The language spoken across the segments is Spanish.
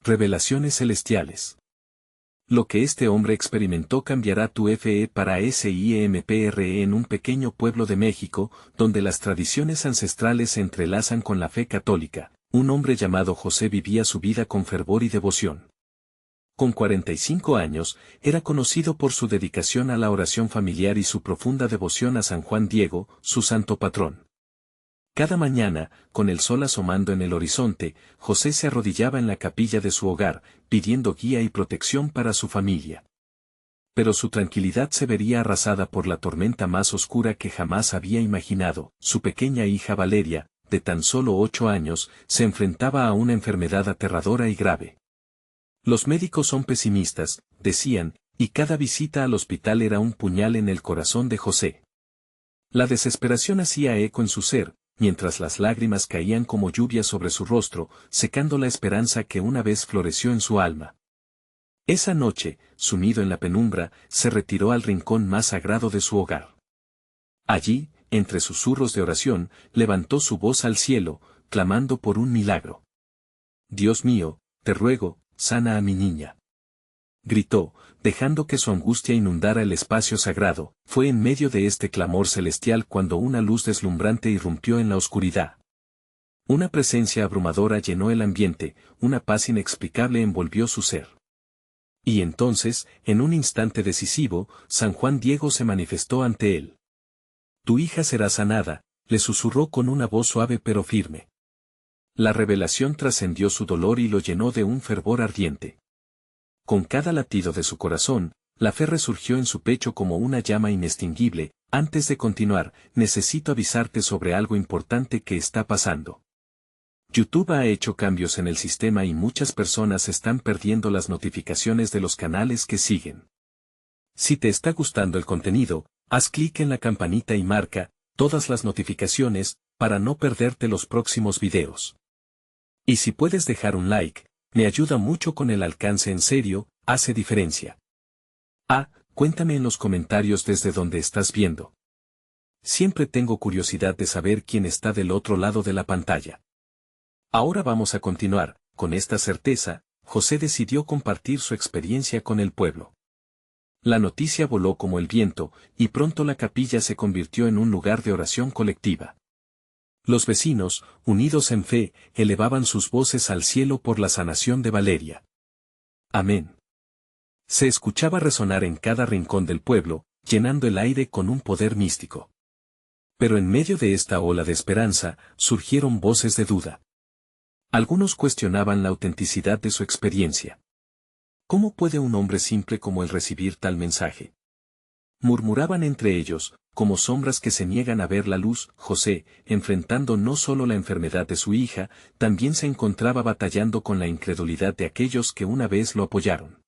Revelaciones celestiales. Lo que este hombre experimentó cambiará tu fe para SIMPRE en un pequeño pueblo de México, donde las tradiciones ancestrales se entrelazan con la fe católica. Un hombre llamado José vivía su vida con fervor y devoción. Con 45 años, era conocido por su dedicación a la oración familiar y su profunda devoción a San Juan Diego, su santo patrón. Cada mañana, con el sol asomando en el horizonte, José se arrodillaba en la capilla de su hogar, pidiendo guía y protección para su familia. Pero su tranquilidad se vería arrasada por la tormenta más oscura que jamás había imaginado. Su pequeña hija Valeria, de tan solo 8 años, se enfrentaba a una enfermedad aterradora y grave. Los médicos son pesimistas, decían, y cada visita al hospital era un puñal en el corazón de José. La desesperación hacía eco en su ser, mientras las lágrimas caían como lluvia sobre su rostro, secando la esperanza que una vez floreció en su alma. Esa noche, sumido en la penumbra, se retiró al rincón más sagrado de su hogar. Allí, entre susurros de oración, levantó su voz al cielo, clamando por un milagro. «Dios mío, te ruego, sana a mi niña», gritó, dejando que su angustia inundara el espacio sagrado. Fue en medio de este clamor celestial cuando una luz deslumbrante irrumpió en la oscuridad. Una presencia abrumadora llenó el ambiente, una paz inexplicable envolvió su ser. Y entonces, en un instante decisivo, San Juan Diego se manifestó ante él. «Tu hija será sanada», le susurró con una voz suave pero firme. La revelación trascendió su dolor y lo llenó de un fervor ardiente. Con cada latido de su corazón, la fe resurgió en su pecho como una llama inextinguible. «Antes de continuar, necesito avisarte sobre algo importante que está pasando. YouTube ha hecho cambios en el sistema y muchas personas están perdiendo las notificaciones de los canales que siguen. Si te está gustando el contenido, haz clic en la campanita y marca todas las notificaciones para no perderte los próximos videos. Y si puedes dejar un like, me ayuda mucho con el alcance. En serio, hace diferencia. Cuéntame en los comentarios desde donde estás viendo. Siempre tengo curiosidad de saber quién está del otro lado de la pantalla. Ahora vamos a continuar. Con esta certeza, José decidió compartir su experiencia con el pueblo. La noticia voló como el viento, y pronto la capilla se convirtió en un lugar de oración colectiva. Los vecinos, unidos en fe, elevaban sus voces al cielo por la sanación de Valeria. Amén. Se escuchaba resonar en cada rincón del pueblo, llenando el aire con un poder místico. Pero en medio de esta ola de esperanza, surgieron voces de duda. Algunos cuestionaban la autenticidad de su experiencia. ¿Cómo puede un hombre simple como él recibir tal mensaje? Murmuraban entre ellos, como sombras que se niegan a ver la luz. José, enfrentando no solo la enfermedad de su hija, también se encontraba batallando con la incredulidad de aquellos que una vez lo apoyaron.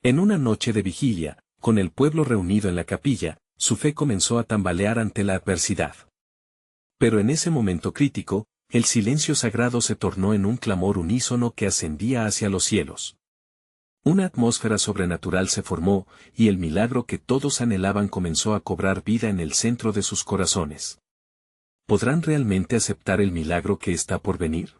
En una noche de vigilia, con el pueblo reunido en la capilla, su fe comenzó a tambalear ante la adversidad. Pero en ese momento crítico, el silencio sagrado se tornó en un clamor unísono que ascendía hacia los cielos. Una atmósfera sobrenatural se formó, y el milagro que todos anhelaban comenzó a cobrar vida en el centro de sus corazones. ¿Podrán realmente aceptar el milagro que está por venir?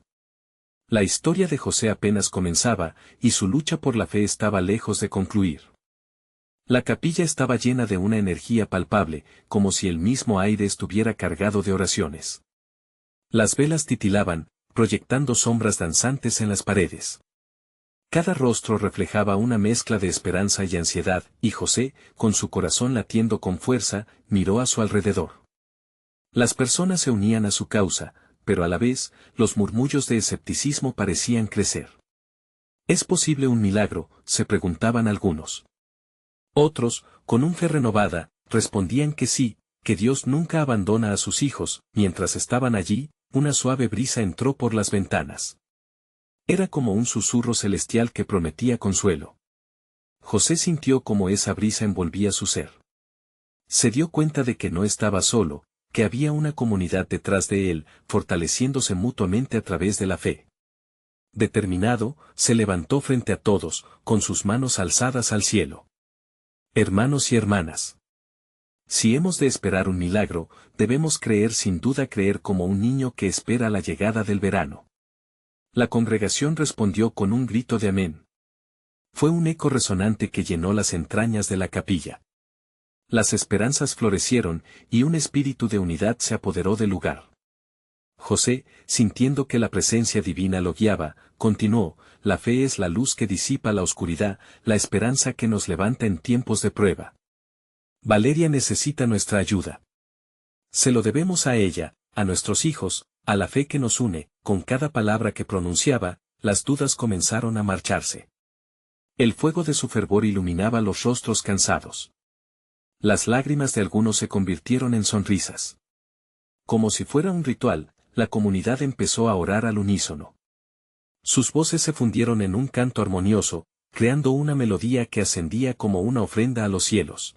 La historia de José apenas comenzaba, y su lucha por la fe estaba lejos de concluir. La capilla estaba llena de una energía palpable, como si el mismo aire estuviera cargado de oraciones. Las velas titilaban, proyectando sombras danzantes en las paredes. Cada rostro reflejaba una mezcla de esperanza y ansiedad, y José, con su corazón latiendo con fuerza, miró a su alrededor. Las personas se unían a su causa, pero a la vez, los murmullos de escepticismo parecían crecer. ¿Es posible un milagro?, se preguntaban algunos. Otros, con un fe renovada, respondían que sí, que Dios nunca abandona a sus hijos. Mientras estaban allí, una suave brisa entró por las ventanas. Era como un susurro celestial que prometía consuelo. José sintió como esa brisa envolvía su ser. Se dio cuenta de que no estaba solo, que había una comunidad detrás de él, fortaleciéndose mutuamente a través de la fe. Determinado, se levantó frente a todos, con sus manos alzadas al cielo. Hermanos y hermanas. Si hemos de esperar un milagro, debemos creer, sin duda creer como un niño que espera la llegada del verano. La congregación respondió con un grito de amén. Fue un eco resonante que llenó las entrañas de la capilla. Las esperanzas florecieron, y un espíritu de unidad se apoderó del lugar. José, sintiendo que la presencia divina lo guiaba, continuó: la fe es la luz que disipa la oscuridad, la esperanza que nos levanta en tiempos de prueba. Valeria necesita nuestra ayuda. Se lo debemos a ella, a nuestros hijos, a la fe que nos une. Con cada palabra que pronunciaba, las dudas comenzaron a marcharse. El fuego de su fervor iluminaba los rostros cansados. Las lágrimas de algunos se convirtieron en sonrisas. Como si fuera un ritual, la comunidad empezó a orar al unísono. Sus voces se fundieron en un canto armonioso, creando una melodía que ascendía como una ofrenda a los cielos.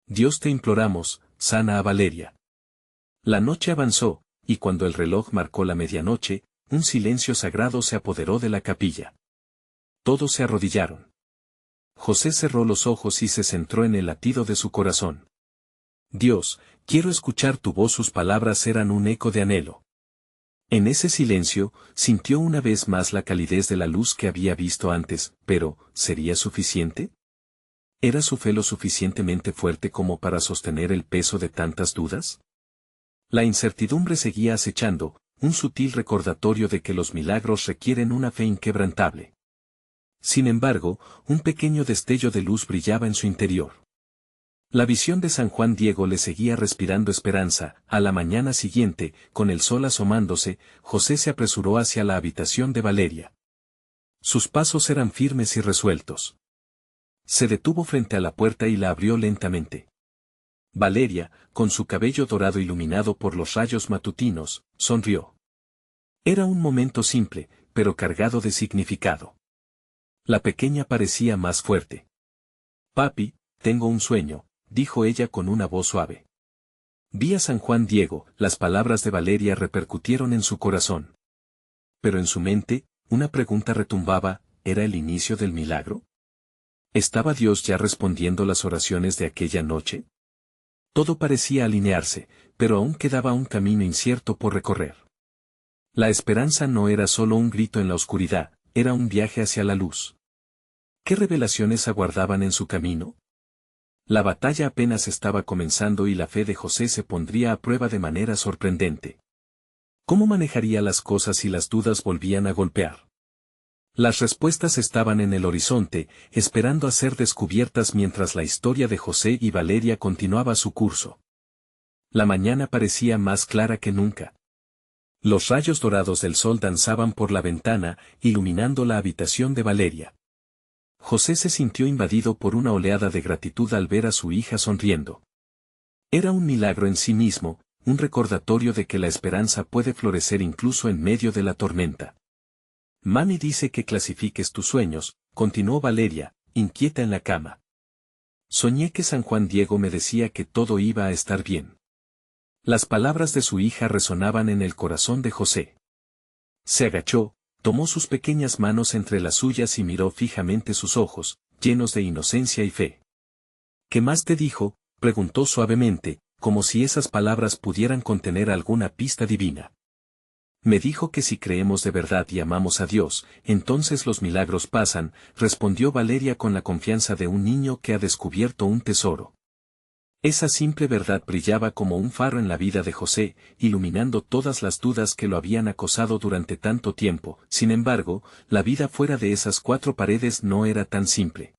Dios te imploramos, sana a Valeria. La noche avanzó, y cuando el reloj marcó la medianoche, un silencio sagrado se apoderó de la capilla. Todos se arrodillaron. José cerró los ojos y se centró en el latido de su corazón. Dios, quiero escuchar tu voz. Sus palabras eran un eco de anhelo. En ese silencio, sintió una vez más la calidez de la luz que había visto antes, pero, ¿sería suficiente? ¿Era su fe lo suficientemente fuerte como para sostener el peso de tantas dudas? La incertidumbre seguía acechando, un sutil recordatorio de que los milagros requieren una fe inquebrantable. Sin embargo, un pequeño destello de luz brillaba en su interior. La visión de San Juan Diego le seguía respirando esperanza. A la mañana siguiente, con el sol asomándose, José se apresuró hacia la habitación de Valeria. Sus pasos eran firmes y resueltos. Se detuvo frente a la puerta y la abrió lentamente. Valeria, con su cabello dorado iluminado por los rayos matutinos, sonrió. Era un momento simple, pero cargado de significado. La pequeña parecía más fuerte. Papi, tengo un sueño, dijo ella con una voz suave. Vi a San Juan Diego. Las palabras de Valeria repercutieron en su corazón. Pero en su mente, una pregunta retumbaba: ¿era el inicio del milagro? ¿Estaba Dios ya respondiendo las oraciones de aquella noche? Todo parecía alinearse, pero aún quedaba un camino incierto por recorrer. La esperanza no era solo un grito en la oscuridad, era un viaje hacia la luz. ¿Qué revelaciones aguardaban en su camino? La batalla apenas estaba comenzando y la fe de José se pondría a prueba de manera sorprendente. ¿Cómo manejaría las cosas si las dudas volvían a golpear? Las respuestas estaban en el horizonte, esperando a ser descubiertas mientras la historia de José y Valeria continuaba su curso. La mañana parecía más clara que nunca. Los rayos dorados del sol danzaban por la ventana, iluminando la habitación de Valeria. José se sintió invadido por una oleada de gratitud al ver a su hija sonriendo. Era un milagro en sí mismo, un recordatorio de que la esperanza puede florecer incluso en medio de la tormenta. Mami dice que clasifiques tus sueños, continuó Valeria, inquieta en la cama. Soñé que San Juan Diego me decía que todo iba a estar bien. Las palabras de su hija resonaban en el corazón de José. Se agachó, tomó sus pequeñas manos entre las suyas y miró fijamente sus ojos, llenos de inocencia y fe. ¿Qué más te dijo?, preguntó suavemente, como si esas palabras pudieran contener alguna pista divina. Me dijo que si creemos de verdad y amamos a Dios, entonces los milagros pasan, respondió Valeria con la confianza de un niño que ha descubierto un tesoro. Esa simple verdad brillaba como un faro en la vida de José, iluminando todas las dudas que lo habían acosado durante tanto tiempo. Sin embargo, la vida fuera de esas cuatro paredes no era tan simple.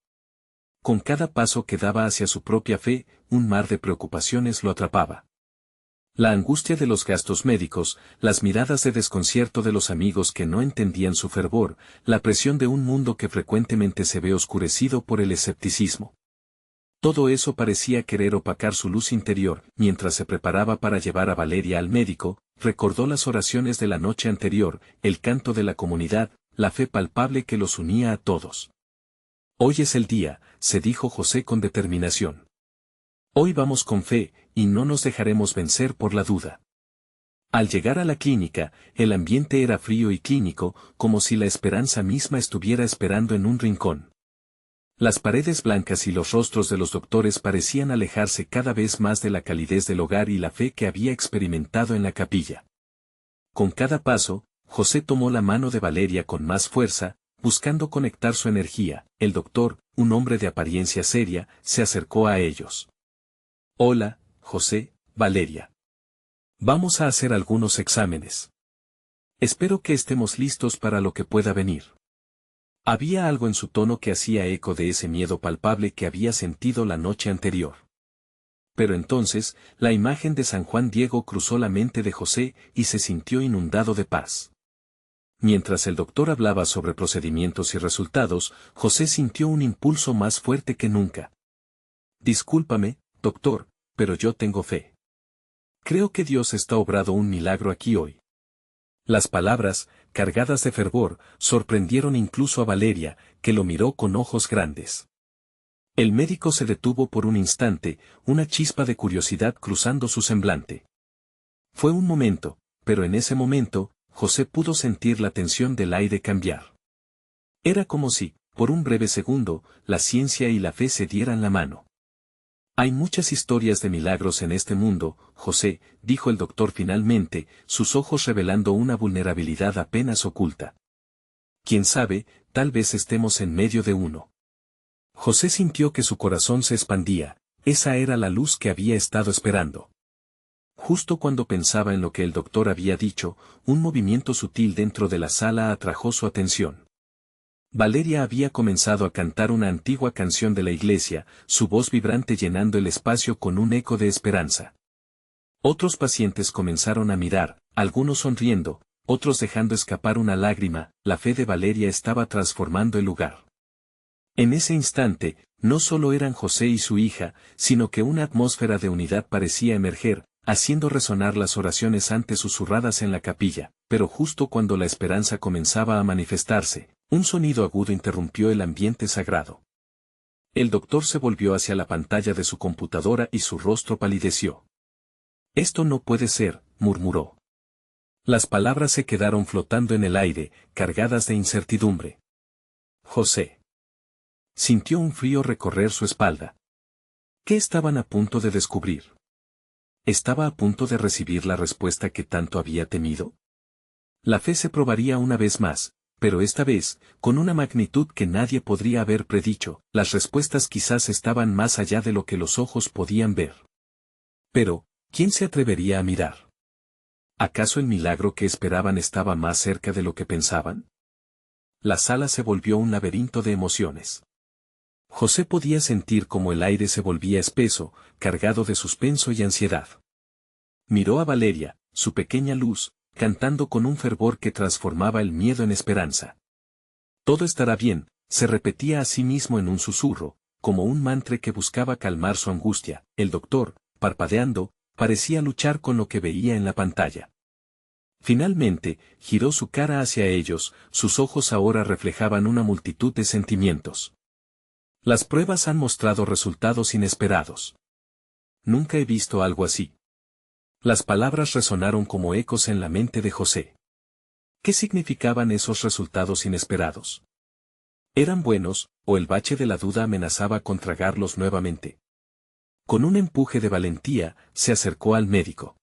Con cada paso que daba hacia su propia fe, un mar de preocupaciones lo atrapaba. La angustia de los gastos médicos, las miradas de desconcierto de los amigos que no entendían su fervor, la presión de un mundo que frecuentemente se ve oscurecido por el escepticismo. Todo eso parecía querer opacar su luz interior. Mientras se preparaba para llevar a Valeria al médico, recordó las oraciones de la noche anterior, el canto de la comunidad, la fe palpable que los unía a todos. Hoy es el día, se dijo José con determinación. Hoy vamos con fe, y no nos dejaremos vencer por la duda. Al llegar a la clínica, el ambiente era frío y clínico, como si la esperanza misma estuviera esperando en un rincón. Las paredes blancas y los rostros de los doctores parecían alejarse cada vez más de la calidez del hogar y la fe que había experimentado en la capilla. Con cada paso, José tomó la mano de Valeria con más fuerza, buscando conectar su energía. El doctor, un hombre de apariencia seria, se acercó a ellos. Hola, José, Valeria. Vamos a hacer algunos exámenes. Espero que estemos listos para lo que pueda venir. Había algo en su tono que hacía eco de ese miedo palpable que había sentido la noche anterior. Pero entonces, la imagen de San Juan Diego cruzó la mente de José y se sintió inundado de paz. Mientras el doctor hablaba sobre procedimientos y resultados, José sintió un impulso más fuerte que nunca. Discúlpame, doctor, pero yo tengo fe. Creo que Dios está obrando un milagro aquí hoy. Las palabras, cargadas de fervor, sorprendieron incluso a Valeria, que lo miró con ojos grandes. El médico se detuvo por un instante, una chispa de curiosidad cruzando su semblante. Fue un momento, pero en ese momento, José pudo sentir la tensión del aire cambiar. Era como si, por un breve segundo, la ciencia y la fe se dieran la mano. Hay muchas historias de milagros en este mundo, José, dijo el doctor finalmente, sus ojos revelando una vulnerabilidad apenas oculta. Quién sabe, tal vez estemos en medio de uno. José sintió que su corazón se expandía, esa era la luz que había estado esperando. Justo cuando pensaba en lo que el doctor había dicho, un movimiento sutil dentro de la sala atrajo su atención. Valeria había comenzado a cantar una antigua canción de la iglesia, su voz vibrante llenando el espacio con un eco de esperanza. Otros pacientes comenzaron a mirar, algunos sonriendo, otros dejando escapar una lágrima, la fe de Valeria estaba transformando el lugar. En ese instante, no solo eran José y su hija, sino que una atmósfera de unidad parecía emerger, haciendo resonar las oraciones antes susurradas en la capilla, pero justo cuando la esperanza comenzaba a manifestarse, un sonido agudo interrumpió el ambiente sagrado. El doctor se volvió hacia la pantalla de su computadora y su rostro palideció. «Esto no puede ser», murmuró. Las palabras se quedaron flotando en el aire, cargadas de incertidumbre. José. Sintió un frío recorrer su espalda. ¿Qué estaban a punto de descubrir? ¿Estaba a punto de recibir la respuesta que tanto había temido? La fe se probaría una vez más, pero esta vez, con una magnitud que nadie podría haber predicho, las respuestas quizás estaban más allá de lo que los ojos podían ver. Pero, ¿quién se atrevería a mirar? ¿Acaso el milagro que esperaban estaba más cerca de lo que pensaban? La sala se volvió un laberinto de emociones. José podía sentir cómo el aire se volvía espeso, cargado de suspenso y ansiedad. Miró a Valeria, su pequeña luz, cantando con un fervor que transformaba el miedo en esperanza. Todo estará bien, se repetía a sí mismo en un susurro, como un mantra que buscaba calmar su angustia. El doctor, parpadeando, parecía luchar con lo que veía en la pantalla. Finalmente, giró su cara hacia ellos, sus ojos ahora reflejaban una multitud de sentimientos. Las pruebas han mostrado resultados inesperados. Nunca he visto algo así. Las palabras resonaron como ecos en la mente de José. ¿Qué significaban esos resultados inesperados? ¿Eran buenos, o el bache de la duda amenazaba con tragarlos nuevamente? Con un empuje de valentía, se acercó al médico.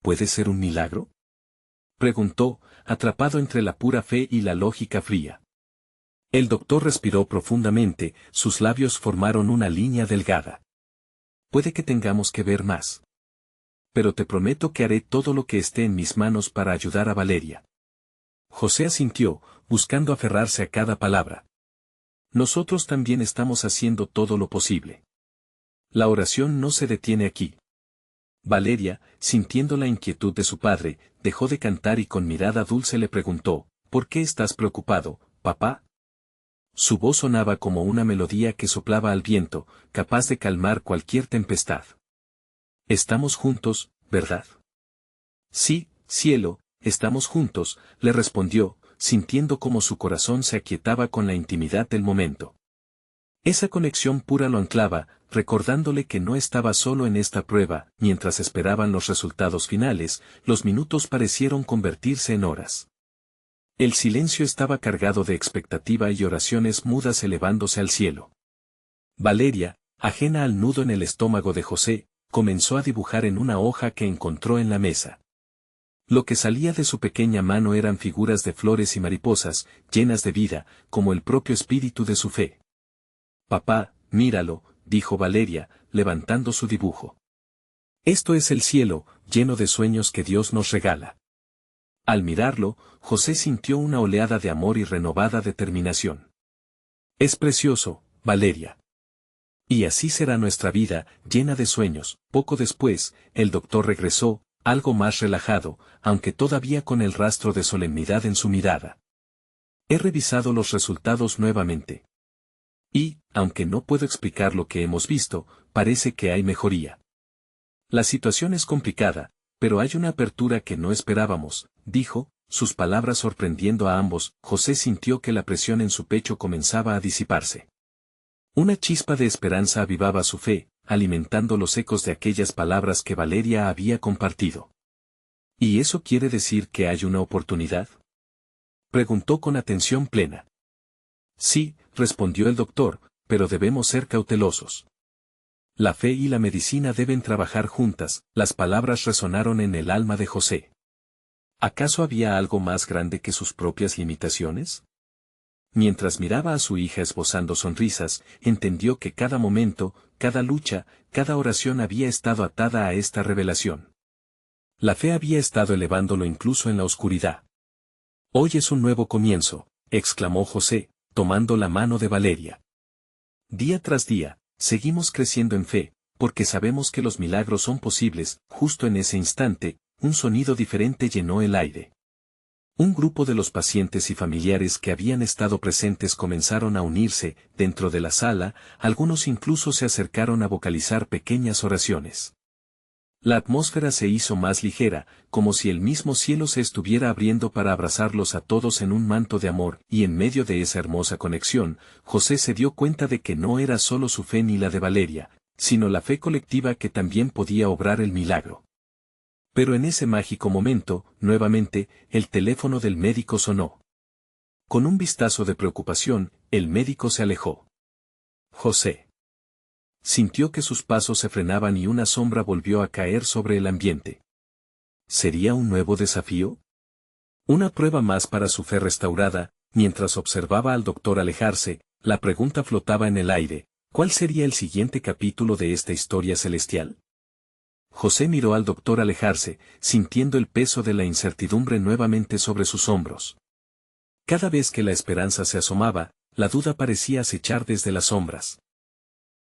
¿Puede ser un milagro?, preguntó, atrapado entre la pura fe y la lógica fría. El doctor respiró profundamente, sus labios formaron una línea delgada. Puede que tengamos que ver más. Pero te prometo que haré todo lo que esté en mis manos para ayudar a Valeria. José asintió, buscando aferrarse a cada palabra. Nosotros también estamos haciendo todo lo posible. La oración no se detiene aquí. Valeria, sintiendo la inquietud de su padre, dejó de cantar y con mirada dulce le preguntó, ¿por qué estás preocupado, papá? Su voz sonaba como una melodía que soplaba al viento, capaz de calmar cualquier tempestad. Estamos juntos, ¿verdad? Sí, cielo, estamos juntos, le respondió, sintiendo como su corazón se aquietaba con la intimidad del momento. Esa conexión pura lo anclaba, recordándole que no estaba solo en esta prueba. Mientras esperaban los resultados finales, los minutos parecieron convertirse en horas. El silencio estaba cargado de expectativa y oraciones mudas elevándose al cielo. Valeria, ajena al nudo en el estómago de José, comenzó a dibujar en una hoja que encontró en la mesa. Lo que salía de su pequeña mano eran figuras de flores y mariposas, llenas de vida, como el propio espíritu de su fe. Papá, míralo, dijo Valeria, levantando su dibujo. Esto es el cielo, lleno de sueños que Dios nos regala. Al mirarlo, José sintió una oleada de amor y renovada determinación. Es precioso, Valeria. Y así será nuestra vida, llena de sueños. Poco después, el doctor regresó, algo más relajado, aunque todavía con el rastro de solemnidad en su mirada. He revisado los resultados nuevamente. Y, aunque no puedo explicar lo que hemos visto, parece que hay mejoría. La situación es complicada, pero hay una apertura que no esperábamos, dijo, sus palabras sorprendiendo a ambos. José sintió que la presión en su pecho comenzaba a disiparse. Una chispa de esperanza avivaba su fe, alimentando los ecos de aquellas palabras que Valeria había compartido. ¿Y eso quiere decir que hay una oportunidad? Preguntó con atención plena. Sí, respondió el doctor, pero debemos ser cautelosos. La fe y la medicina deben trabajar juntas. Las palabras resonaron en el alma de José. ¿Acaso había algo más grande que sus propias limitaciones? Mientras miraba a su hija esbozando sonrisas, entendió que cada momento, cada lucha, cada oración había estado atada a esta revelación. La fe había estado elevándolo incluso en la oscuridad. Hoy es un nuevo comienzo, exclamó José, tomando la mano de Valeria. Día tras día, seguimos creciendo en fe, porque sabemos que los milagros son posibles. Justo en ese instante, un sonido diferente llenó el aire. Un grupo de los pacientes y familiares que habían estado presentes comenzaron a unirse. Dentro de la sala, algunos incluso se acercaron a vocalizar pequeñas oraciones. La atmósfera se hizo más ligera, como si el mismo cielo se estuviera abriendo para abrazarlos a todos en un manto de amor, y en medio de esa hermosa conexión, José se dio cuenta de que no era solo su fe ni la de Valeria, sino la fe colectiva que también podía obrar el milagro. Pero en ese mágico momento, nuevamente, el teléfono del médico sonó. Con un vistazo de preocupación, el médico se alejó. José sintió que sus pasos se frenaban y una sombra volvió a caer sobre el ambiente. ¿Sería un nuevo desafío? Una prueba más para su fe restaurada. Mientras observaba al doctor alejarse, la pregunta flotaba en el aire: ¿cuál sería el siguiente capítulo de esta historia celestial? José miró al doctor alejarse, sintiendo el peso de la incertidumbre nuevamente sobre sus hombros. Cada vez que la esperanza se asomaba, la duda parecía acechar desde las sombras.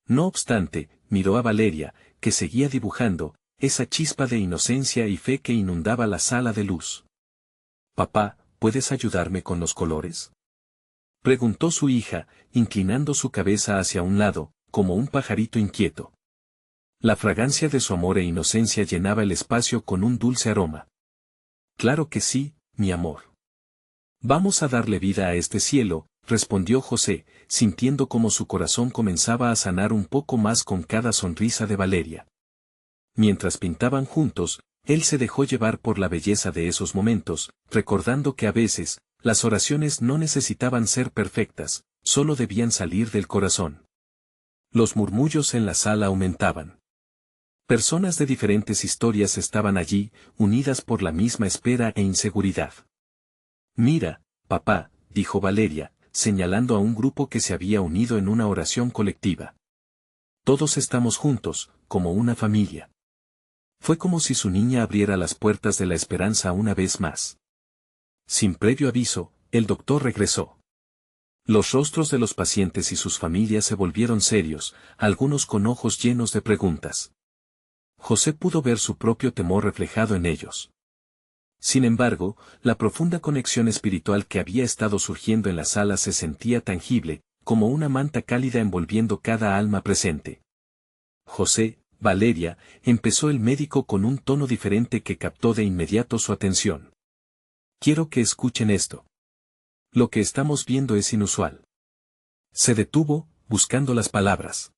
No obstante, miró a Valeria, que seguía dibujando, esa chispa de inocencia y fe que inundaba la sala de luz. «Papá, ¿puedes ayudarme con los colores?», preguntó su hija, inclinando su cabeza hacia un lado, como un pajarito inquieto. La fragancia de su amor e inocencia llenaba el espacio con un dulce aroma. «Claro que sí, mi amor. Vamos a darle vida a este cielo», respondió José, sintiendo como su corazón comenzaba a sanar un poco más con cada sonrisa de Valeria. Mientras pintaban juntos, él se dejó llevar por la belleza de esos momentos, recordando que a veces, las oraciones no necesitaban ser perfectas, solo debían salir del corazón. Los murmullos en la sala aumentaban. Personas de diferentes historias estaban allí, unidas por la misma espera e inseguridad. «Mira, papá», dijo Valeria, señalando a un grupo que se había unido en una oración colectiva. «Todos estamos juntos, como una familia». Fue como si su niña abriera las puertas de la esperanza una vez más. Sin previo aviso, el doctor regresó. Los rostros de los pacientes y sus familias se volvieron serios, algunos con ojos llenos de preguntas. José pudo ver su propio temor reflejado en ellos. Sin embargo, la profunda conexión espiritual que había estado surgiendo en la sala se sentía tangible, como una manta cálida envolviendo cada alma presente. «José, Valeria», empezó el médico con un tono diferente que captó de inmediato su atención. «Quiero que escuchen esto. Lo que estamos viendo es inusual». Se detuvo, buscando las palabras.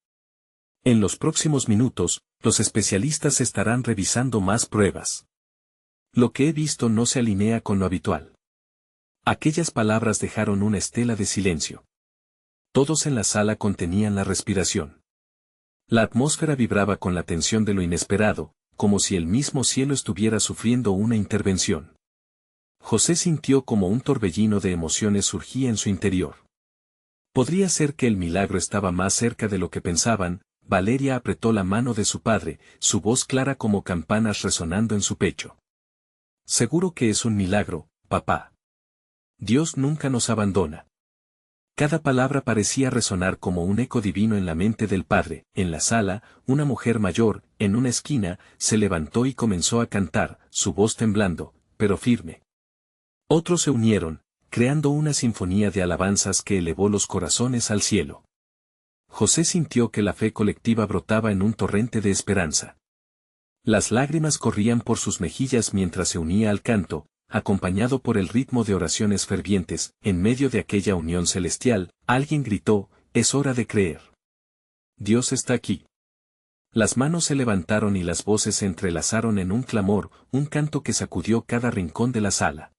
«En los próximos minutos, los especialistas estarán revisando más pruebas. Lo que he visto no se alinea con lo habitual». Aquellas palabras dejaron una estela de silencio. Todos en la sala contenían la respiración. La atmósfera vibraba con la tensión de lo inesperado, como si el mismo cielo estuviera sufriendo una intervención. José sintió como un torbellino de emociones surgía en su interior. Podría ser que el milagro estaba más cerca de lo que pensaban. Valeria apretó la mano de su padre, su voz clara como campanas resonando en su pecho. Seguro que es un milagro, papá. Dios nunca nos abandona. Cada palabra parecía resonar como un eco divino en la mente del padre. En la sala, una mujer mayor, en una esquina, se levantó y comenzó a cantar, su voz temblando, pero firme. Otros se unieron, creando una sinfonía de alabanzas que elevó los corazones al cielo. José sintió que la fe colectiva brotaba en un torrente de esperanza. Las lágrimas corrían por sus mejillas mientras se unía al canto, acompañado por el ritmo de oraciones fervientes. En medio de aquella unión celestial, alguien gritó, «Es hora de creer. Dios está aquí». Las manos se levantaron y las voces se entrelazaron en un clamor, un canto que sacudió cada rincón de la sala.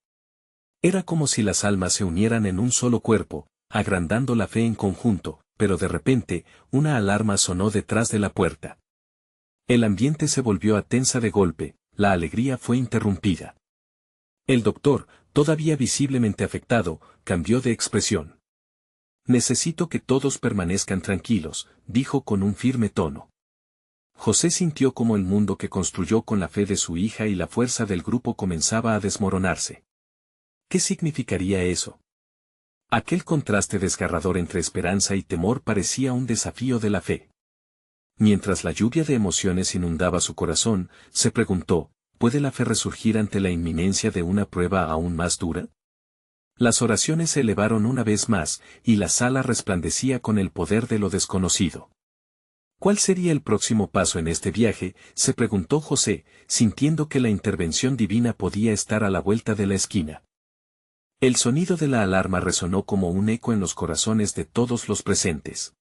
Era como si las almas se unieran en un solo cuerpo, agrandando la fe en conjunto, pero de repente, una alarma sonó detrás de la puerta. El ambiente se volvió tensa de golpe, la alegría fue interrumpida. El doctor, todavía visiblemente afectado, cambió de expresión. «Necesito que todos permanezcan tranquilos», dijo con un firme tono. José sintió como el mundo que construyó con la fe de su hija y la fuerza del grupo comenzaba a desmoronarse. ¿Qué significaría eso? Aquel contraste desgarrador entre esperanza y temor parecía un desafío de la fe. Mientras la lluvia de emociones inundaba su corazón, se preguntó, ¿puede la fe resurgir ante la inminencia de una prueba aún más dura? Las oraciones se elevaron una vez más, y la sala resplandecía con el poder de lo desconocido. ¿Cuál sería el próximo paso en este viaje?, se preguntó José, sintiendo que la intervención divina podía estar a la vuelta de la esquina. El sonido de la alarma resonó como un eco en los corazones de todos los presentes.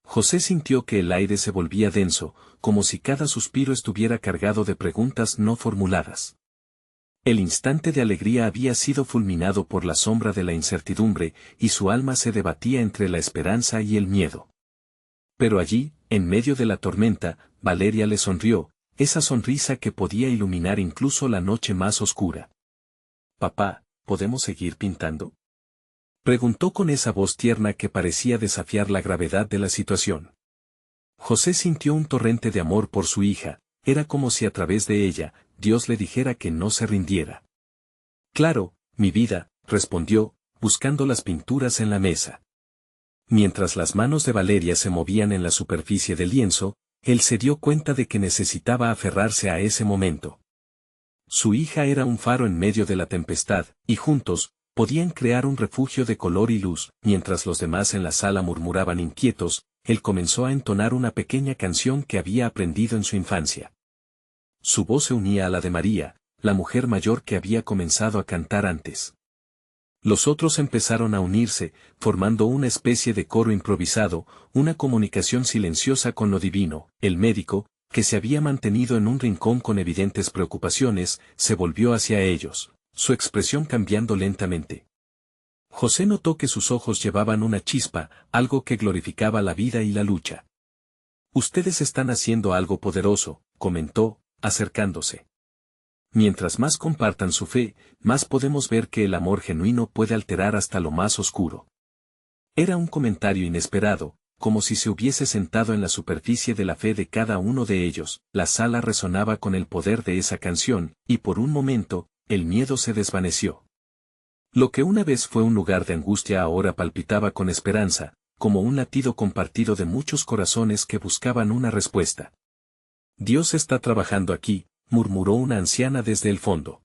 José sintió que el aire se volvía denso, como si cada suspiro estuviera cargado de preguntas no formuladas. El instante de alegría había sido fulminado por la sombra de la incertidumbre, y su alma se debatía entre la esperanza y el miedo. Pero allí, en medio de la tormenta, Valeria le sonrió, esa sonrisa que podía iluminar incluso la noche más oscura. «Papá, ¿podemos seguir pintando?», preguntó con esa voz tierna que parecía desafiar la gravedad de la situación. José sintió un torrente de amor por su hija, era como si a través de ella, Dios le dijera que no se rindiera. «Claro, mi vida», respondió, buscando las pinturas en la mesa. Mientras las manos de Valeria se movían en la superficie del lienzo, él se dio cuenta de que necesitaba aferrarse a ese momento. Su hija era un faro en medio de la tempestad, y juntos, podían crear un refugio de color y luz. Mientras los demás en la sala murmuraban inquietos, él comenzó a entonar una pequeña canción que había aprendido en su infancia. Su voz se unía a la de María, la mujer mayor que había comenzado a cantar antes. Los otros empezaron a unirse, formando una especie de coro improvisado, una comunicación silenciosa con lo divino. El médico, que se había mantenido en un rincón con evidentes preocupaciones, se volvió hacia ellos, su expresión cambiando lentamente. José notó que sus ojos llevaban una chispa, algo que glorificaba la vida y la lucha. «Ustedes están haciendo algo poderoso», comentó, acercándose. «Mientras más compartan su fe, más podemos ver que el amor genuino puede alterar hasta lo más oscuro». Era un comentario inesperado, como si se hubiese sentado en la superficie de la fe de cada uno de ellos. La sala resonaba con el poder de esa canción, y por un momento, el miedo se desvaneció. Lo que una vez fue un lugar de angustia ahora palpitaba con esperanza, como un latido compartido de muchos corazones que buscaban una respuesta. «Dios está trabajando aquí», murmuró una anciana desde el fondo.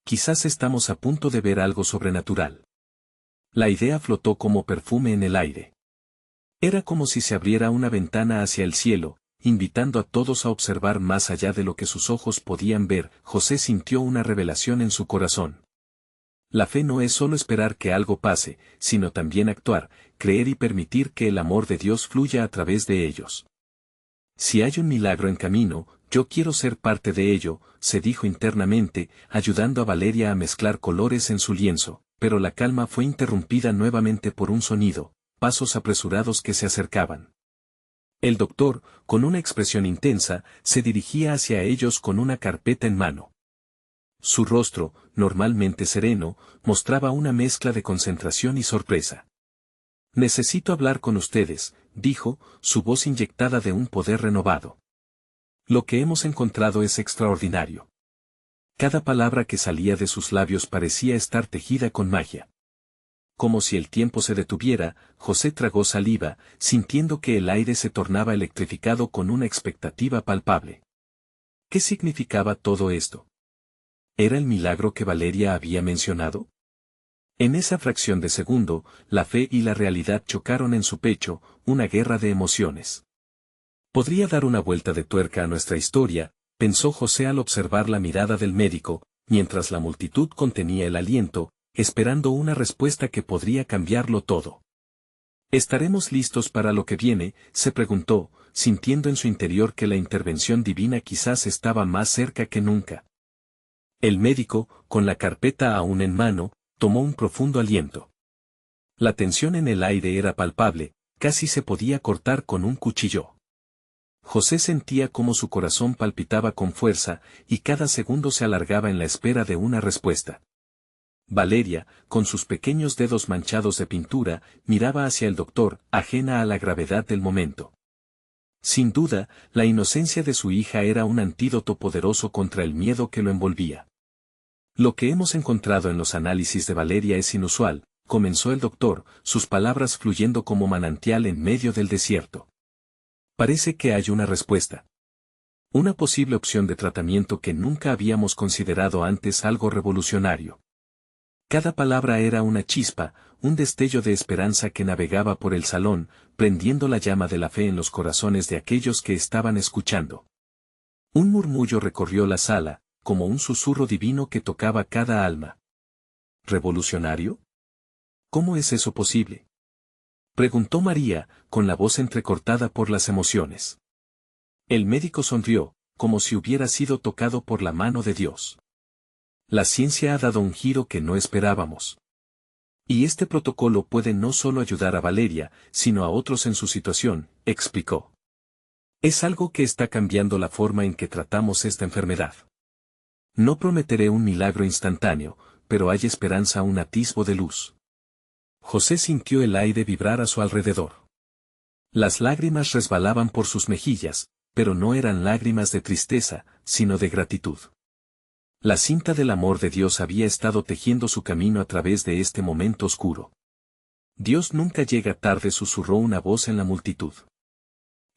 «Quizás estamos a punto de ver algo sobrenatural». La idea flotó como perfume en el aire. Era como si se abriera una ventana hacia el cielo, invitando a todos a observar más allá de lo que sus ojos podían ver. José sintió una revelación en su corazón. La fe no es solo esperar que algo pase, sino también actuar, creer y permitir que el amor de Dios fluya a través de ellos. «Si hay un milagro en camino, yo quiero ser parte de ello», se dijo internamente, ayudando a Valeria a mezclar colores en su lienzo, pero la calma fue interrumpida nuevamente por un sonido, pasos apresurados que se acercaban. El doctor, con una expresión intensa, se dirigía hacia ellos con una carpeta en mano. Su rostro, normalmente sereno, mostraba una mezcla de concentración y sorpresa. Necesito hablar con ustedes, dijo, su voz inyectada de un poder renovado. Lo que hemos encontrado es extraordinario. Cada palabra que salía de sus labios parecía estar tejida con magia. Como si el tiempo se detuviera, José tragó saliva, sintiendo que el aire se tornaba electrificado con una expectativa palpable. ¿Qué significaba todo esto? ¿Era el milagro que Valeria había mencionado? En esa fracción de segundo, la fe y la realidad chocaron en su pecho, una guerra de emociones. Podría dar una vuelta de tuerca a nuestra historia, pensó José al observar la mirada del médico, mientras la multitud contenía el aliento, esperando una respuesta que podría cambiarlo todo. ¿Estaremos listos para lo que viene?, se preguntó, sintiendo en su interior que la intervención divina quizás estaba más cerca que nunca. El médico, con la carpeta aún en mano, tomó un profundo aliento. La tensión en el aire era palpable, casi se podía cortar con un cuchillo. José sentía cómo su corazón palpitaba con fuerza, y cada segundo se alargaba en la espera de una respuesta. Valeria, con sus pequeños dedos manchados de pintura, miraba hacia el doctor, ajena a la gravedad del momento. Sin duda, la inocencia de su hija era un antídoto poderoso contra el miedo que lo envolvía. Lo que hemos encontrado en los análisis de Valeria es inusual, comenzó el doctor, sus palabras fluyendo como manantial en medio del desierto. Parece que hay una respuesta. Una posible opción de tratamiento que nunca habíamos considerado antes, algo revolucionario. Cada palabra era una chispa, un destello de esperanza que navegaba por el salón, prendiendo la llama de la fe en los corazones de aquellos que estaban escuchando. Un murmullo recorrió la sala, como un susurro divino que tocaba cada alma. ¿Revolucionario? ¿Cómo es eso posible?, preguntó María, con la voz entrecortada por las emociones. El médico sonrió, como si hubiera sido tocado por la mano de Dios. La ciencia ha dado un giro que no esperábamos. Y este protocolo puede no solo ayudar a Valeria, sino a otros en su situación, explicó. Es algo que está cambiando la forma en que tratamos esta enfermedad. No prometeré un milagro instantáneo, pero hay esperanza, un atisbo de luz. José sintió el aire vibrar a su alrededor. Las lágrimas resbalaban por sus mejillas, pero no eran lágrimas de tristeza, sino de gratitud. La cinta del amor de Dios había estado tejiendo su camino a través de este momento oscuro. Dios nunca llega tarde, susurró una voz en la multitud.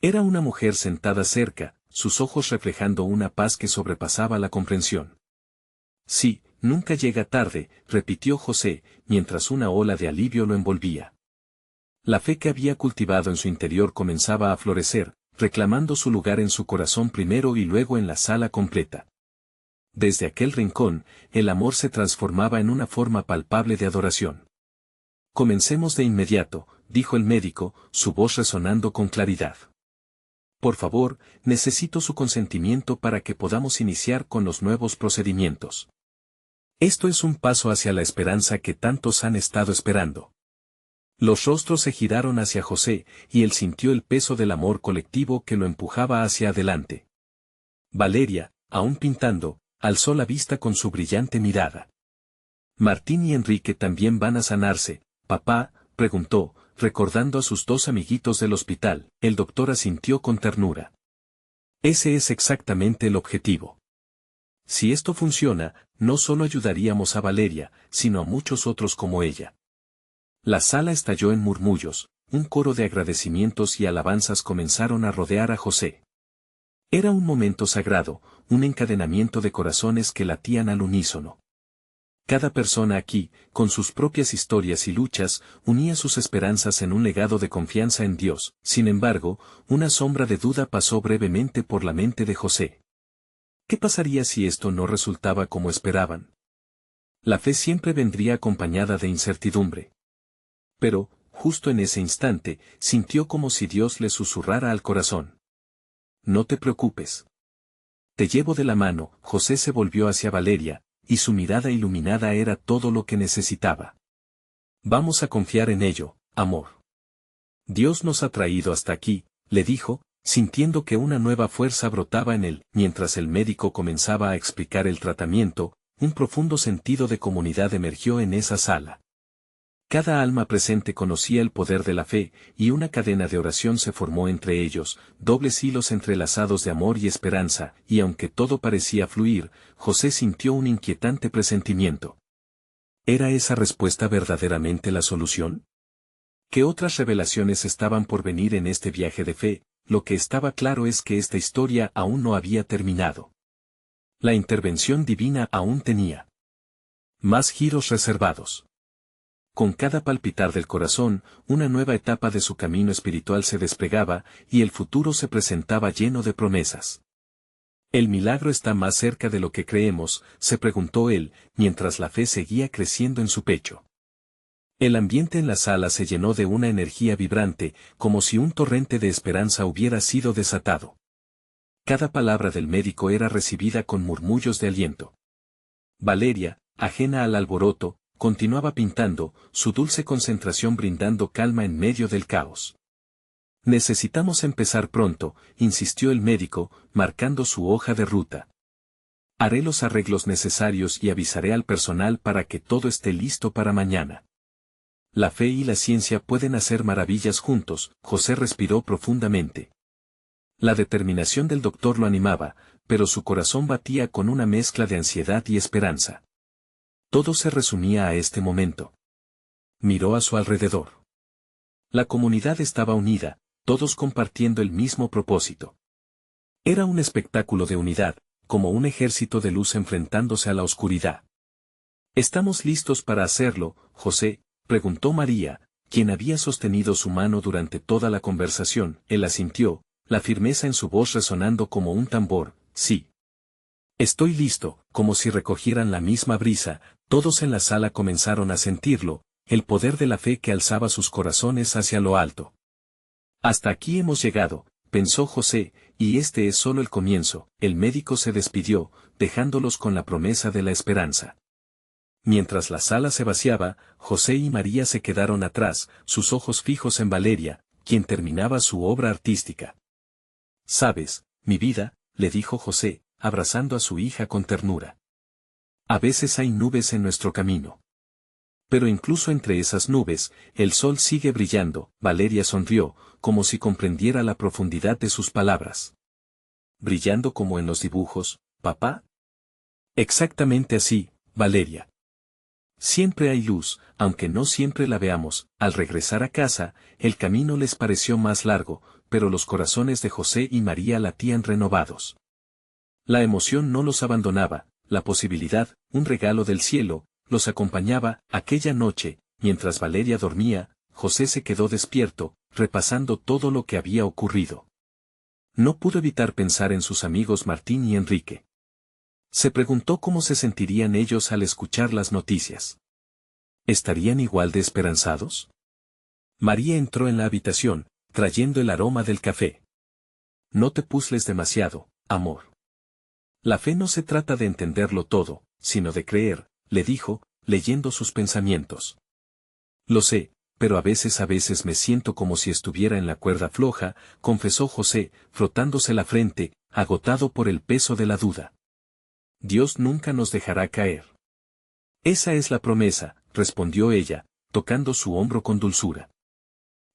Era una mujer sentada cerca, sus ojos reflejando una paz que sobrepasaba la comprensión. Sí, nunca llega tarde, repitió José, mientras una ola de alivio lo envolvía. La fe que había cultivado en su interior comenzaba a florecer, reclamando su lugar en su corazón primero y luego en la sala completa. Desde aquel rincón, el amor se transformaba en una forma palpable de adoración. Comencemos de inmediato, dijo el médico, su voz resonando con claridad. Por favor, necesito su consentimiento para que podamos iniciar con los nuevos procedimientos. Esto es un paso hacia la esperanza que tantos han estado esperando. Los rostros se giraron hacia José, y él sintió el peso del amor colectivo que lo empujaba hacia adelante. Valeria, aún pintando, alzó la vista con su brillante mirada. «Martín y Enrique también van a sanarse, papá», preguntó, recordando a sus dos amiguitos del hospital. El doctor asintió con ternura. Ese es exactamente el objetivo. Si esto funciona, no solo ayudaríamos a Valeria, sino a muchos otros como ella. La sala estalló en murmullos, un coro de agradecimientos y alabanzas comenzaron a rodear a José. Era un momento sagrado, un encadenamiento de corazones que latían al unísono. Cada persona aquí, con sus propias historias y luchas, unía sus esperanzas en un legado de confianza en Dios. Sin embargo, una sombra de duda pasó brevemente por la mente de José. ¿Qué pasaría si esto no resultaba como esperaban? La fe siempre vendría acompañada de incertidumbre. Pero, justo en ese instante, sintió como si Dios le susurrara al corazón. No te preocupes. Te llevo de la mano. José se volvió hacia Valeria, y su mirada iluminada era todo lo que necesitaba. Vamos a confiar en ello, amor. Dios nos ha traído hasta aquí, le dijo, sintiendo que una nueva fuerza brotaba en él. Mientras el médico comenzaba a explicar el tratamiento, un profundo sentido de comunidad emergió en esa sala. Cada alma presente conocía el poder de la fe, y una cadena de oración se formó entre ellos, dobles hilos entrelazados de amor y esperanza, y aunque todo parecía fluir, José sintió un inquietante presentimiento. ¿Era esa respuesta verdaderamente la solución? ¿Qué otras revelaciones estaban por venir en este viaje de fe? Lo que estaba claro es que esta historia aún no había terminado. La intervención divina aún tenía más giros reservados. Con cada palpitar del corazón, una nueva etapa de su camino espiritual se desplegaba, y el futuro se presentaba lleno de promesas. ¿El milagro está más cerca de lo que creemos?, se preguntó él, mientras la fe seguía creciendo en su pecho. El ambiente en la sala se llenó de una energía vibrante, como si un torrente de esperanza hubiera sido desatado. Cada palabra del médico era recibida con murmullos de aliento. Valeria, ajena al alboroto, continuaba pintando, su dulce concentración brindando calma en medio del caos. Necesitamos empezar pronto, insistió el médico, marcando su hoja de ruta. Haré los arreglos necesarios y avisaré al personal para que todo esté listo para mañana. La fe y la ciencia pueden hacer maravillas juntos. José respiró profundamente. La determinación del doctor lo animaba, pero su corazón batía con una mezcla de ansiedad y esperanza. Todo se resumía a este momento. Miró a su alrededor. La comunidad estaba unida, todos compartiendo el mismo propósito. Era un espectáculo de unidad, como un ejército de luz enfrentándose a la oscuridad. ¿Estamos listos para hacerlo, José?, preguntó María, quien había sostenido su mano durante toda la conversación. Él asintió, la firmeza en su voz resonando como un tambor. Sí. Estoy listo. Como si recogieran la misma brisa, todos en la sala comenzaron a sentirlo, el poder de la fe que alzaba sus corazones hacia lo alto. Hasta aquí hemos llegado, pensó José, y este es solo el comienzo. El médico se despidió, dejándolos con la promesa de la esperanza. Mientras la sala se vaciaba, José y María se quedaron atrás, sus ojos fijos en Valeria, quien terminaba su obra artística. «Sabes, mi vida», le dijo José, abrazando a su hija con ternura. «A veces hay nubes en nuestro camino. Pero incluso entre esas nubes, el sol sigue brillando». Valeria sonrió, como si comprendiera la profundidad de sus palabras. «¿Brillando como en los dibujos, papá?» «Exactamente así, Valeria. Siempre hay luz, aunque no siempre la veamos». Al regresar a casa, el camino les pareció más largo, pero los corazones de José y María latían renovados. La emoción no los abandonaba, la posibilidad, un regalo del cielo, los acompañaba. Aquella noche, mientras Valeria dormía, José se quedó despierto, repasando todo lo que había ocurrido. No pudo evitar pensar en sus amigos Martín y Enrique. Se preguntó cómo se sentirían ellos al escuchar las noticias. ¿Estarían igual de esperanzados? María entró en la habitación, trayendo el aroma del café. «No te puzles demasiado, amor. La fe no se trata de entenderlo todo, sino de creer», le dijo, leyendo sus pensamientos. «Lo sé, pero a veces me siento como si estuviera en la cuerda floja», confesó José, frotándose la frente, agotado por el peso de la duda. «Dios nunca nos dejará caer». «Esa es la promesa», respondió ella, tocando su hombro con dulzura.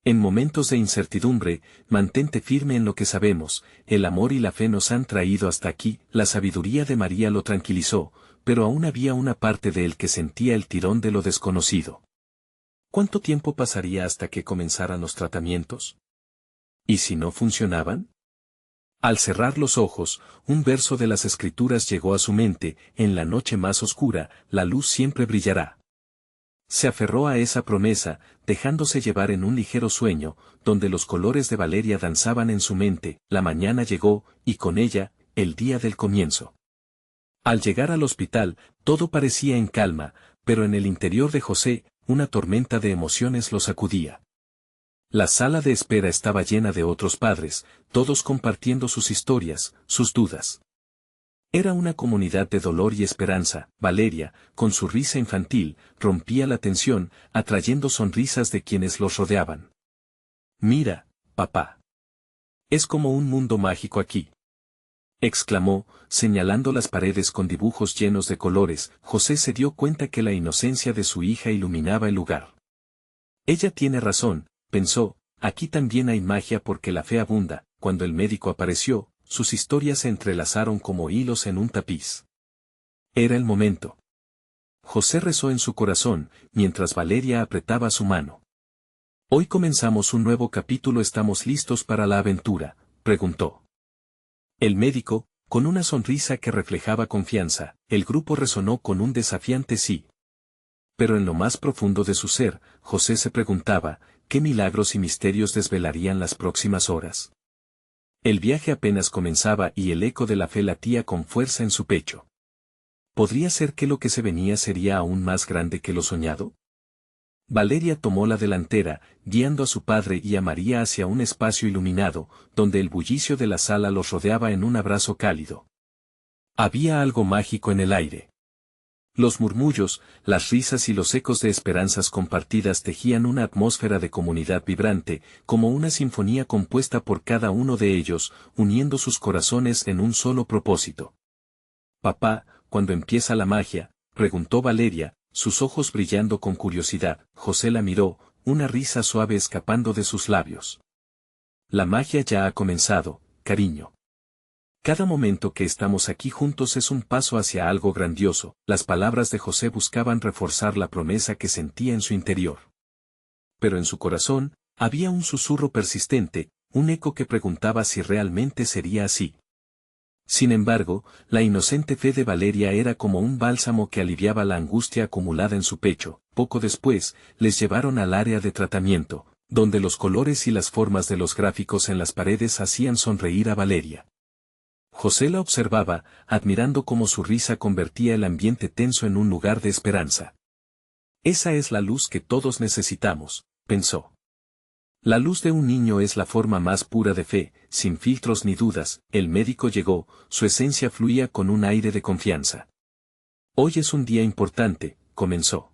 «En momentos de incertidumbre, mantente firme en lo que sabemos. El amor y la fe nos han traído hasta aquí». La sabiduría de María lo tranquilizó, pero aún había una parte de él que sentía el tirón de lo desconocido. ¿Cuánto tiempo pasaría hasta que comenzaran los tratamientos? ¿Y si no funcionaban? Al cerrar los ojos, un verso de las Escrituras llegó a su mente: «En la noche más oscura, la luz siempre brillará». Se aferró a esa promesa, dejándose llevar en un ligero sueño, donde los colores de Valeria danzaban en su mente. La mañana llegó, y con ella, el día del comienzo. Al llegar al hospital, todo parecía en calma, pero en el interior de José, una tormenta de emociones lo sacudía. La sala de espera estaba llena de otros padres, todos compartiendo sus historias, sus dudas. Era una comunidad de dolor y esperanza. Valeria, con su risa infantil, rompía la tensión, atrayendo sonrisas de quienes los rodeaban. «Mira, papá. Es como un mundo mágico aquí, exclamó, señalando las paredes con dibujos llenos de colores. José se dio cuenta que la inocencia de su hija iluminaba el lugar. Ella tiene razón, pensó, aquí también hay magia porque la fe abunda. Cuando el médico apareció, sus historias se entrelazaron como hilos en un tapiz. Era el momento. José rezó en su corazón, mientras Valeria apretaba su mano. Hoy comenzamos un nuevo capítulo. ¿Estamos listos para la aventura?, preguntó. El médico, con una sonrisa que reflejaba confianza, el grupo resonó con un desafiante sí. Pero en lo más profundo de su ser, José se preguntaba, ¿qué milagros y misterios desvelarían las próximas horas? El viaje apenas comenzaba y el eco de la fe latía con fuerza en su pecho. ¿Podría ser que lo que se venía sería aún más grande que lo soñado? Valeria tomó la delantera, guiando a su padre y a María hacia un espacio iluminado, donde el bullicio de la sala los rodeaba en un abrazo cálido. Había algo mágico en el aire. Los murmullos, las risas y los ecos de esperanzas compartidas tejían una atmósfera de comunidad vibrante, como una sinfonía compuesta por cada uno de ellos, uniendo sus corazones en un solo propósito. «Papá, ¿cuándo empieza la magia?», preguntó Valeria, sus ojos brillando con curiosidad. José la miró, una risa suave escapando de sus labios. «La magia ya ha comenzado, cariño. Cada momento que estamos aquí juntos es un paso hacia algo grandioso». Las palabras de José buscaban reforzar la promesa que sentía en su interior. Pero en su corazón, había un susurro persistente, un eco que preguntaba si realmente sería así. Sin embargo, la inocente fe de Valeria era como un bálsamo que aliviaba la angustia acumulada en su pecho. Poco después, les llevaron al área de tratamiento, donde los colores y las formas de los gráficos en las paredes hacían sonreír a Valeria. José la observaba, admirando cómo su risa convertía el ambiente tenso en un lugar de esperanza. «Esa es la luz que todos necesitamos», pensó. La luz de un niño es la forma más pura de fe, sin filtros ni dudas. El médico llegó, su esencia fluía con un aire de confianza. «Hoy es un día importante», comenzó.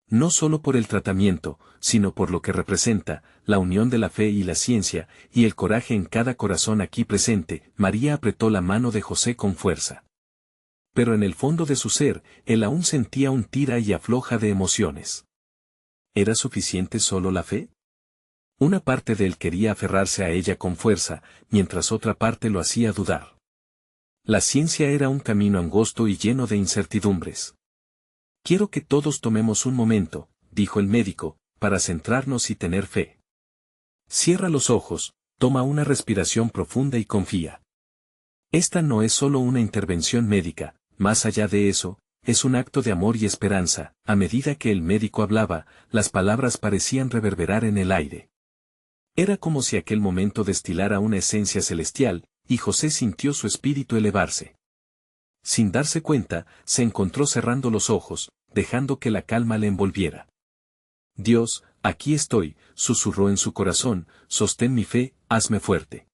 «No solo por el tratamiento, sino por lo que representa, la unión de la fe y la ciencia, y el coraje en cada corazón aquí presente». María apretó la mano de José con fuerza. Pero en el fondo de su ser, él aún sentía un tira y afloja de emociones. ¿Era suficiente solo la fe? Una parte de él quería aferrarse a ella con fuerza, mientras otra parte lo hacía dudar. La ciencia era un camino angosto y lleno de incertidumbres. «Quiero que todos tomemos un momento», dijo el médico, «para centrarnos y tener fe. Cierra los ojos, toma una respiración profunda y confía. Esta no es solo una intervención médica, más allá de eso, es un acto de amor y esperanza». A medida que el médico hablaba, las palabras parecían reverberar en el aire. Era como si aquel momento destilara una esencia celestial, y José sintió su espíritu elevarse. Sin darse cuenta, se encontró cerrando los ojos, dejando que la calma le envolviera. «Dios, aquí estoy», susurró en su corazón, «sostén mi fe, hazme fuerte.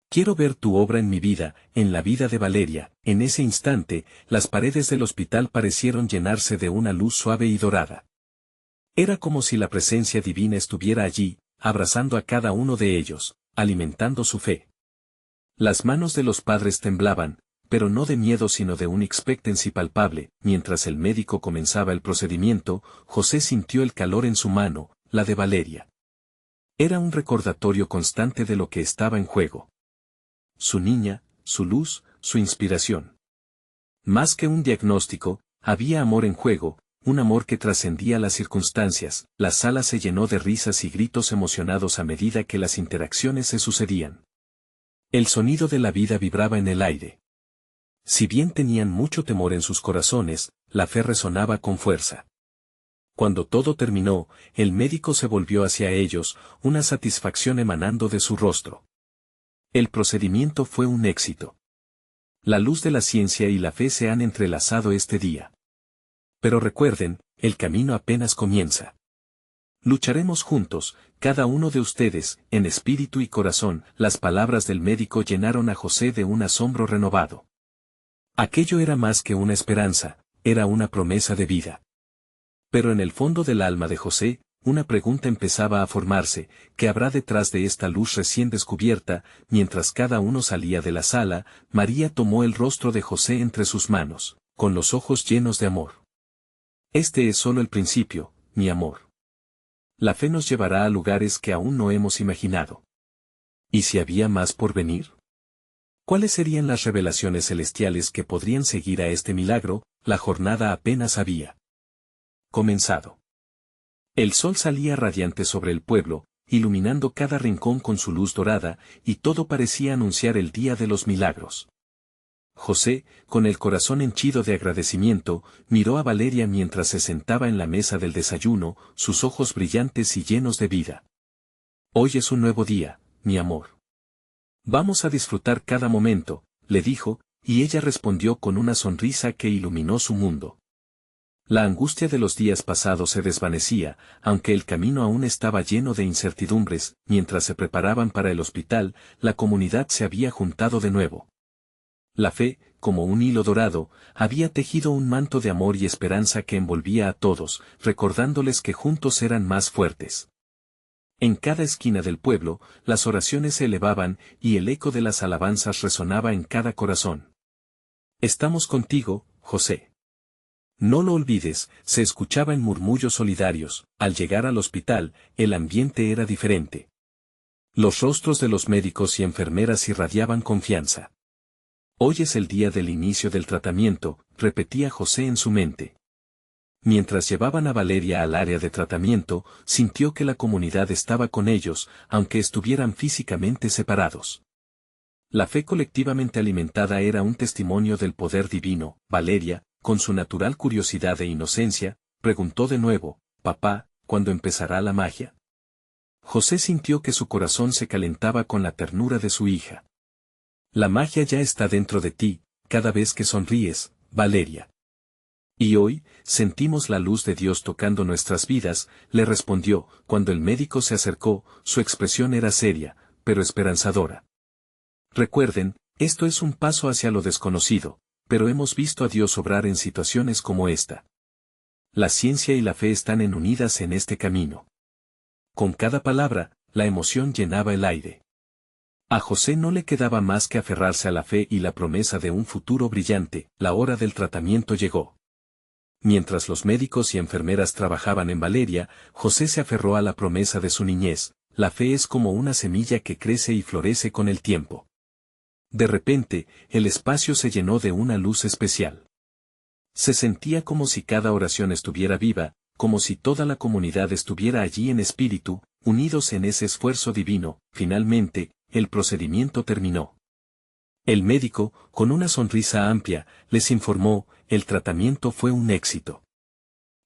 Quiero ver tu obra en mi vida, en la vida de Valeria». En ese instante, las paredes del hospital parecieron llenarse de una luz suave y dorada. Era como si la presencia divina estuviera allí, abrazando a cada uno de ellos, alimentando su fe. Las manos de los padres temblaban, pero no de miedo sino de un expectancy palpable. Mientras el médico comenzaba el procedimiento, José sintió el calor en su mano, la de Valeria. Era un recordatorio constante de lo que estaba en juego. Su niña, su luz, su inspiración. Más que un diagnóstico, había amor en juego, un amor que trascendía las circunstancias. La sala se llenó de risas y gritos emocionados a medida que las interacciones se sucedían. El sonido de la vida vibraba en el aire. Si bien tenían mucho temor en sus corazones, la fe resonaba con fuerza. Cuando todo terminó, el médico se volvió hacia ellos, una satisfacción emanando de su rostro. El procedimiento fue un éxito. La luz de la ciencia y la fe se han entrelazado este día. Pero recuerden, el camino apenas comienza. Lucharemos juntos, cada uno de ustedes, en espíritu y corazón. Las palabras del médico llenaron a José de un asombro renovado. Aquello era más que una esperanza, era una promesa de vida. Pero en el fondo del alma de José, una pregunta empezaba a formarse: ¿qué habrá detrás de esta luz recién descubierta? Mientras cada uno salía de la sala, María tomó el rostro de José entre sus manos, con los ojos llenos de amor. Este es solo el principio, mi amor. La fe nos llevará a lugares que aún no hemos imaginado. ¿Y si había más por venir? ¿Cuáles serían las revelaciones celestiales que podrían seguir a este milagro? La jornada apenas había comenzado. El sol salía radiante sobre el pueblo, iluminando cada rincón con su luz dorada, y todo parecía anunciar el día de los milagros. José, con el corazón henchido de agradecimiento, miró a Valeria mientras se sentaba en la mesa del desayuno, sus ojos brillantes y llenos de vida. Hoy es un nuevo día, mi amor. Vamos a disfrutar cada momento, le dijo, y ella respondió con una sonrisa que iluminó su mundo. La angustia de los días pasados se desvanecía, aunque el camino aún estaba lleno de incertidumbres. Mientras se preparaban para el hospital, la comunidad se había juntado de nuevo. La fe, como un hilo dorado, había tejido un manto de amor y esperanza que envolvía a todos, recordándoles que juntos eran más fuertes. En cada esquina del pueblo, las oraciones se elevaban, y el eco de las alabanzas resonaba en cada corazón. Estamos contigo, José. No lo olvides, se escuchaba en murmullos solidarios. Al llegar al hospital, el ambiente era diferente. Los rostros de los médicos y enfermeras irradiaban confianza. Hoy es el día del inicio del tratamiento, repetía José en su mente. Mientras llevaban a Valeria al área de tratamiento, sintió que la comunidad estaba con ellos, aunque estuvieran físicamente separados. La fe colectivamente alimentada era un testimonio del poder divino. Valeria, con su natural curiosidad e inocencia, preguntó de nuevo: «Papá, ¿cuándo empezará la magia?». José sintió que su corazón se calentaba con la ternura de su hija. «La magia ya está dentro de ti, cada vez que sonríes, Valeria. Y hoy, sentimos la luz de Dios tocando nuestras vidas», le respondió. Cuando el médico se acercó, su expresión era seria, pero esperanzadora. «Recuerden, esto es un paso hacia lo desconocido, pero hemos visto a Dios obrar en situaciones como esta. La ciencia y la fe están unidas en este camino». Con cada palabra, la emoción llenaba el aire. A José no le quedaba más que aferrarse a la fe y la promesa de un futuro brillante. La hora del tratamiento llegó. Mientras los médicos y enfermeras trabajaban en Valeria, José se aferró a la promesa de su niñez. La fe es como una semilla que crece y florece con el tiempo. De repente, el espacio se llenó de una luz especial. Se sentía como si cada oración estuviera viva, como si toda la comunidad estuviera allí en espíritu, unidos en ese esfuerzo divino. Finalmente, el procedimiento terminó. El médico, con una sonrisa amplia, les informó: «El tratamiento fue un éxito.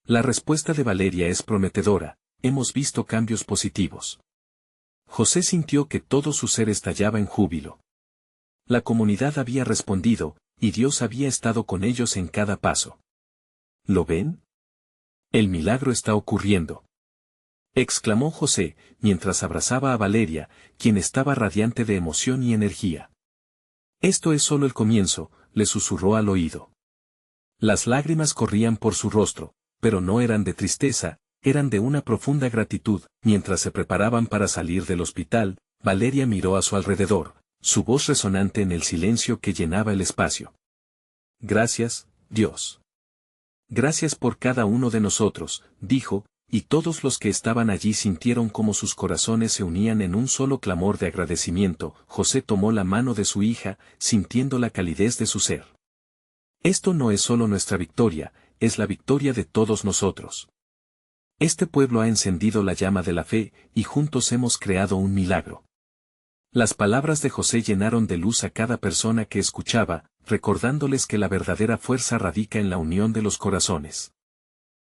La respuesta de Valeria es prometedora, hemos visto cambios positivos». José sintió que todo su ser estallaba en júbilo. La comunidad había respondido, y Dios había estado con ellos en cada paso. ¿Lo ven? El milagro está ocurriendo», exclamó José, mientras abrazaba a Valeria, quien estaba radiante de emoción y energía. «Esto es solo el comienzo», le susurró al oído. Las lágrimas corrían por su rostro, pero no eran de tristeza, eran de una profunda gratitud. Mientras se preparaban para salir del hospital, Valeria miró a su alrededor, su voz resonante en el silencio que llenaba el espacio. «Gracias, Dios. Gracias por cada uno de nosotros», dijo, y todos los que estaban allí sintieron como sus corazones se unían en un solo clamor de agradecimiento. José tomó la mano de su hija, sintiendo la calidez de su ser. «Esto no es solo nuestra victoria, es la victoria de todos nosotros. Este pueblo ha encendido la llama de la fe, y juntos hemos creado un milagro». Las palabras de José llenaron de luz a cada persona que escuchaba, recordándoles que la verdadera fuerza radica en la unión de los corazones.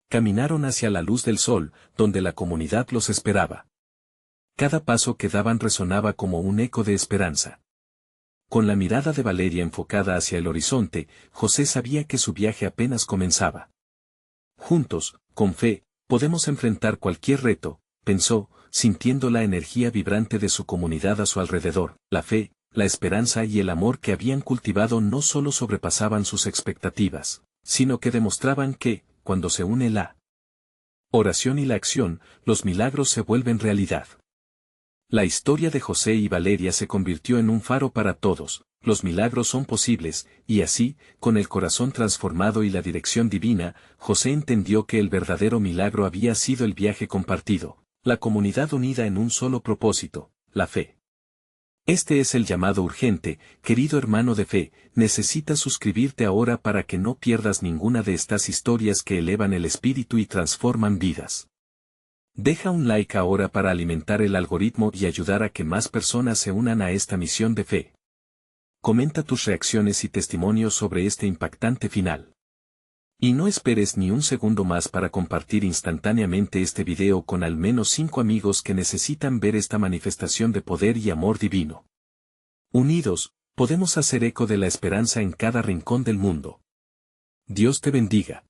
Caminaron hacia la luz del sol, donde la comunidad los esperaba. Cada paso que daban resonaba como un eco de esperanza. Con la mirada de Valeria enfocada hacia el horizonte, José sabía que su viaje apenas comenzaba. «Juntos, con fe, podemos enfrentar cualquier reto», pensó, sintiendo la energía vibrante de su comunidad a su alrededor. La fe, la esperanza y el amor que habían cultivado no solo sobrepasaban sus expectativas, sino que demostraban que, cuando se une la oración y la acción, los milagros se vuelven realidad. La historia de José y Valeria se convirtió en un faro para todos, los milagros son posibles, y así, con el corazón transformado y la dirección divina, José entendió que el verdadero milagro había sido el viaje compartido, la comunidad unida en un solo propósito, la fe. Este es el llamado urgente, querido hermano de fe, necesitas suscribirte ahora para que no pierdas ninguna de estas historias que elevan el espíritu y transforman vidas. Deja un like ahora para alimentar el algoritmo y ayudar a que más personas se unan a esta misión de fe. Comenta tus reacciones y testimonios sobre este impactante final. Y no esperes ni un segundo más para compartir instantáneamente este video con al menos 5 amigos que necesitan ver esta manifestación de poder y amor divino. Unidos, podemos hacer eco de la esperanza en cada rincón del mundo. Dios te bendiga.